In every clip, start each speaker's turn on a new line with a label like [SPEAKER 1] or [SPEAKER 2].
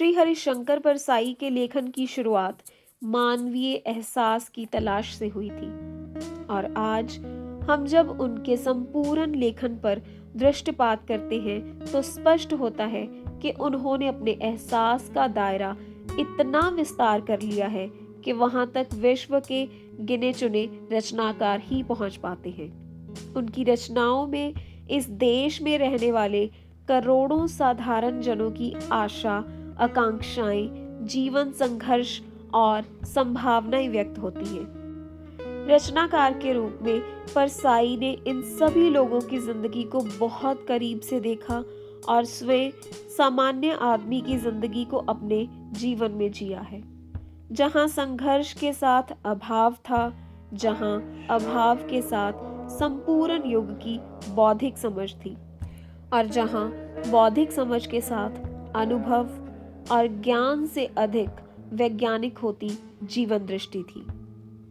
[SPEAKER 1] श्री हरिशंकर परसाई के लेखन की शुरुआत मानवीय एहसास की तलाश से हुई थी और आज हम जब उनके संपूर्ण लेखन पर दृष्टिपात करते हैं तो स्पष्ट होता है कि उन्होंने अपने एहसास का दायरा इतना विस्तार कर लिया है कि वहां तक विश्व के गिने चुने रचनाकार ही पहुंच पाते हैं। उनकी रचनाओं में इस देश में रहने वाले करोड़ों साधारण जनों की आशा, आकांक्षाएं, जीवन संघर्ष और संभावनाएं व्यक्त होती हैं। रचनाकार के रूप में परसाई ने इन सभी लोगों की जिंदगी को बहुत करीब से देखा और स्वयं सामान्य आदमी की जिंदगी को अपने जीवन में जिया है। जहां संघर्ष के साथ अभाव था, जहां अभाव के साथ संपूर्ण युग की बौद्धिक समझ थी और जहां बौद्धिक समझ के साथ अनुभव और ज्ञान से अधिक वैज्ञानिक होती जीवन दृष्टि थी।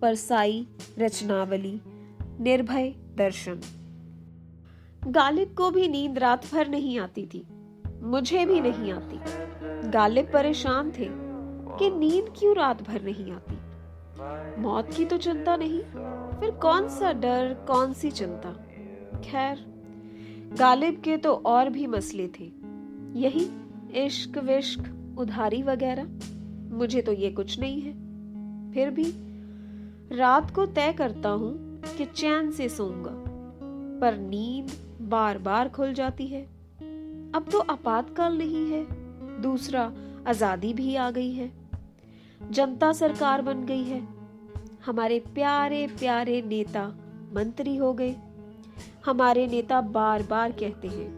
[SPEAKER 1] परसाई रचनावली, निर्भय दर्शन। गालिब को भी नींद रात भर नहीं आती थी, मुझे भी नहीं आती। गालिब परेशान थे कि नींद क्यों रात भर नहीं आती। मौत की तो चिंता नहीं, फिर कौन सा डर, कौन सी चिंता। खैर, गालिब के तो और भी मसले थे, यही इश्क विश्क, उधारी वगैरह। मुझे तो ये कुछ नहीं है। फिर भी रात को तय करता हूं कि चैन से सोऊंगा, पर नींद बार बार खुल जाती है। अब तो आपातकाल नहीं है, दूसरा आजादी भी आ गई है, जनता सरकार बन गई है, हमारे प्यारे प्यारे नेता मंत्री हो गए। हमारे नेता बार बार कहते हैं,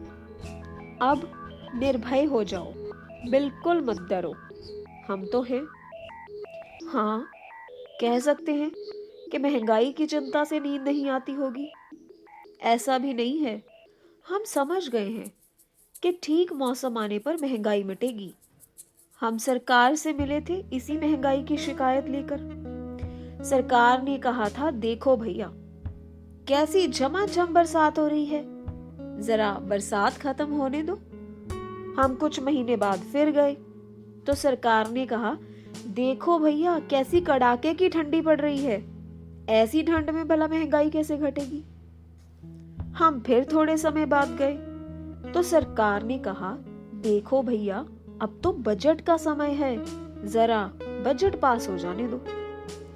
[SPEAKER 1] अब निर्भय हो जाओ, बिल्कुल मत डरो, हम तो हैं। हाँ, कह सकते हैं कि महंगाई की चिंता से नींद नहीं आती होगी। ऐसा भी नहीं है, हम समझ गए हैं कि ठीक मौसम आने पर महंगाई मिटेगी। हम सरकार से मिले थे इसी महंगाई की शिकायत लेकर। सरकार ने कहा था, देखो भैया कैसी झमाझम बरसात हो रही है, जरा बरसात खत्म होने दो। हम कुछ महीने बाद फिर गए तो सरकार ने कहा, देखो भैया कैसी कड़ाके की ठंडी पड़ रही है, ऐसी ठंड में भला महंगाई कैसे घटेगी। हम फिर थोड़े समय बाद गए तो सरकार ने कहा, देखो भैया अब तो बजट का समय है, जरा बजट पास हो जाने दो।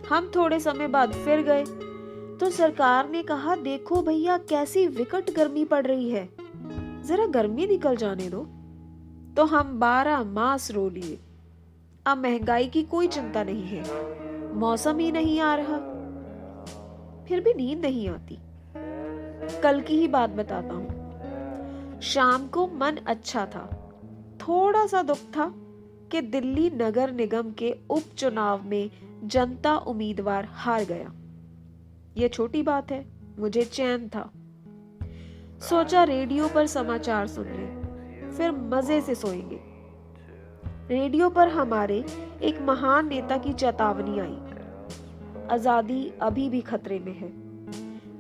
[SPEAKER 1] हम थोड़े समय बाद फिर गए तो सरकार ने कहा, देखो भैया कैसी विकट गर्मी पड़ रही है, जरा गर्मी निकल जाने दो। तो हम 12 मास रो लिए। अब महंगाई की कोई चिंता नहीं है, मौसम ही नहीं आ रहा, फिर भी नींद नहीं आती। कल की ही बात बताता हूं। शाम को मन अच्छा था, थोड़ा सा दुख था कि दिल्ली नगर निगम के उपचुनाव में जनता उम्मीदवार हार गया। यह छोटी बात है, मुझे चैन था। सोचा रेडियो पर समाचार सुन ले, फिर मजे से सोएंगे। रेडियो पर हमारे एक महान नेता की चेतावनी आई, आजादी अभी भी खतरे में है,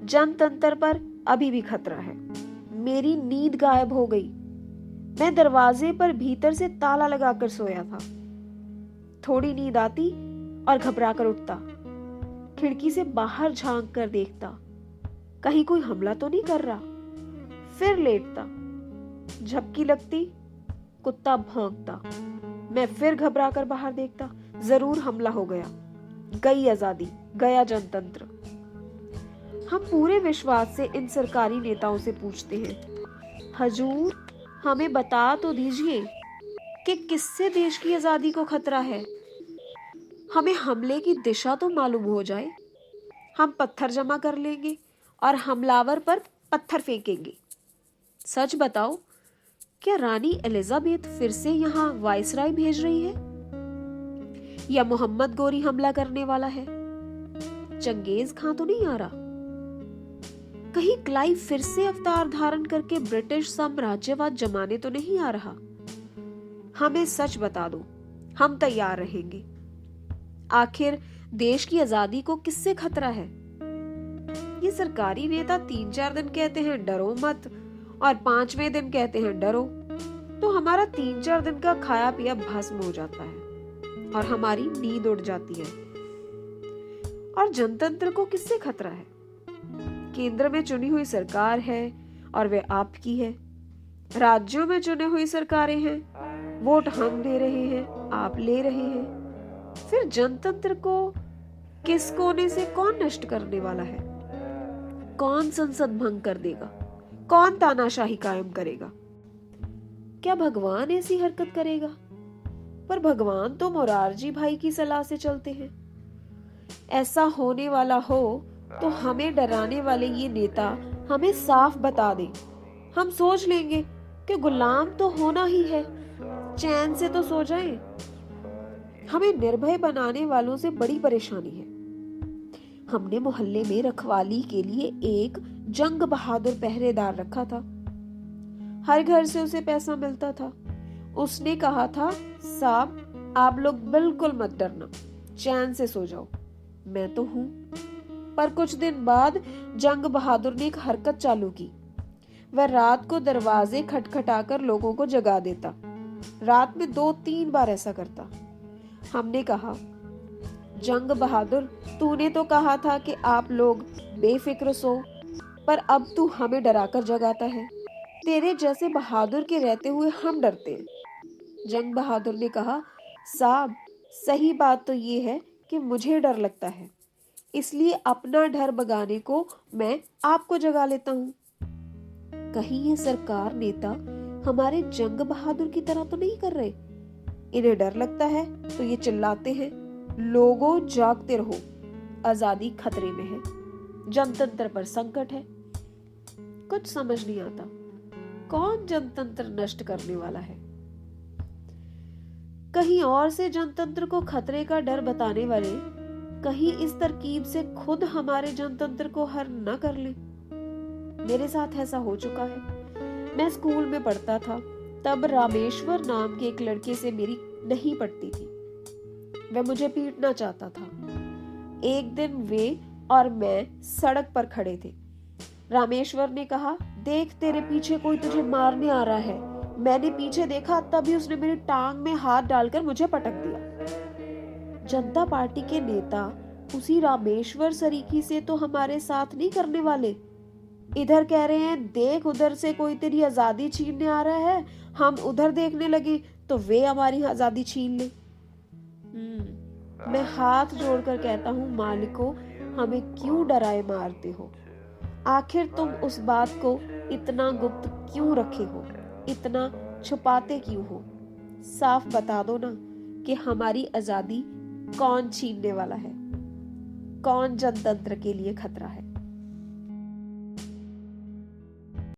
[SPEAKER 1] जनतंत्र पर अभी भी खतरा है। मेरी नींद गायब हो गई। मैं दरवाजे पर भीतर से ताला लगाकर सोया था। थोड़ी नींद आती और घबरा कर उठता, खिड़की से बाहर झांक कर देखता, कहीं कोई हमला तो नहीं कर रहा। फिर लेटता, झपकी लगती, कुत्ता भौंकता। मैं फिर घबरा कर बाहर देखता, जरूर हमला हो गया। गई आजादी, गया जनतंत्र। हम पूरे विश्वास से इन सरकारी नेताओं से पूछते हैं, हजूर हमें बता तो दीजिए कि किससे देश की आजादी को खतरा है। हमें हमले की दिशा तो मालूम हो जाए, हम पत्थर जमा कर लेंगे और हमलावर पर पत्थर फेंकेंगे। सच बताओ, क्या रानी एलिजाबेथ फिर से यहाँ वायसराय भेज रही है, या मोहम्मद गोरी हमला करने वाला है? चंगेज खां तो नहीं आ रहा? कहीं क्लाइव फिर से अवतार धारण करके ब्रिटिश साम्राज्यवाद जमाने तो नहीं आ रहा? हमें सच बता दो, हम तैयार रहेंगे। आखिर देश की आजादी को किससे खतरा है? ये सरकारी नेता 3-4 दिन कहते हैं डरो मत और 5वें दिन कहते हैं डरो। तो हमारा 3-4 दिन का खाया पिया भस्म हो जाता है और हमारी नींद उड़ जाती है। और जनतंत्र को किससे खतरा है? केंद्र में चुनी हुई सरकार है और वे आपकी है। राज्यों में चुनी हुई सरकारें हैं, वोट हम दे रहे हैं, आप ले रहे हैं। फिर जनतंत्र को किस कोने से कौन नष्ट करने वाला है? कौन संसद भंग कर देगा? कौन तानाशाही कायम करेगा? क्या भगवान ऐसी हरकत करेगा? पर भगवान तो मोरारजी भाई की सलाह से चलते हैं। ऐसा होने वाला हो तो हमें डराने वाले ये नेता हमें साफ बता दे। हम सोच लेंगे कि गुलाम तो होना ही है, चैन से तो सो जाएं। हमें निर्भय बनाने वालों से बड़ी परेशानी है। हमने मोहल्ले में रखवाली के लिए एक जंग बहादुर पहरेदार रखा था। हर घर से उसे पैसा मिलता था। उसने कहा था, साहब आप लोग बिल्कुल मत डरना, चैन से सो जाओ, मैं तो हूं। पर कुछ दिन बाद जंग बहादुर ने एक हरकत चालू की। वह रात को दरवाजे खटखटाकर लोगों को जगा देता। रात में 2-3 बार ऐसा करता। हमने कहा, जंग बहादुर तूने तो कहा था कि आप लोग बेफिक्र सो, पर अब तू हमें डराकर जगाता है। तेरे जैसे बहादुर के रहते हुए हम डरते हैं। जंग बहादुर ने कहा, साहब सही बात तो ये है कि मुझे डर लगता है, इसलिए अपना डर भगाने को मैं आपको जगा लेता हूँ। कहीं ये सरकार नेता हमारे जंग बहादुर की तरह तो नहीं कर रहे? इन्हें डर लगता है तो ये चिल्लाते हैं, लोगों जागते रहो, आजादी खतरे में है, जनतंत्र पर संकट है। कुछ समझ नहीं आता, कौन जनतंत्र नष्ट करने वाला है? कहीं और से जनतंत्र को खतरे का डर बताने वाले कहीं इस तरकीब से खुद हमारे जनतंत्र को हर न कर ले। मेरे साथ ऐसा हो चुका है। मैं स्कूल में पढ़ता था, तब रामेश्वर नाम के एक लड़के से मेरी नहीं पड़ती थी। वह मुझे पीटना चाहता था। एक दिन वे और मैं सड़क पर खड़े थे। रामेश्वर ने कहा, देख तेरे पीछे कोई तुझे मारने आ रहा है। मैंने पीछे देखा, तभी उसने मेरी टांग में हाथ डालकर मुझे पटक दिया। जनता पार्टी के नेता उसी रामेश्वर सरीखी से तो हमारे साथ नहीं करने वाले। इधर कह रहे हैं, देख उधर से कोई तेरी आजादी छीनने आ रहा है। हम उधर देखने लगे तो वे हमारी आजादी छीन ले। मैं हाथ जोड़कर कहता हूँ, मालिको हमें क्यों डराए मारते हो? आखिर तुम उस बात को इतना गुप्त क्यों रखे हो? इतना छुपाते क्यों हो? साफ बता दो ना कि हमारी आजादी कौन छीनने वाला है? कौन जनतंत्र के लिए खतरा है?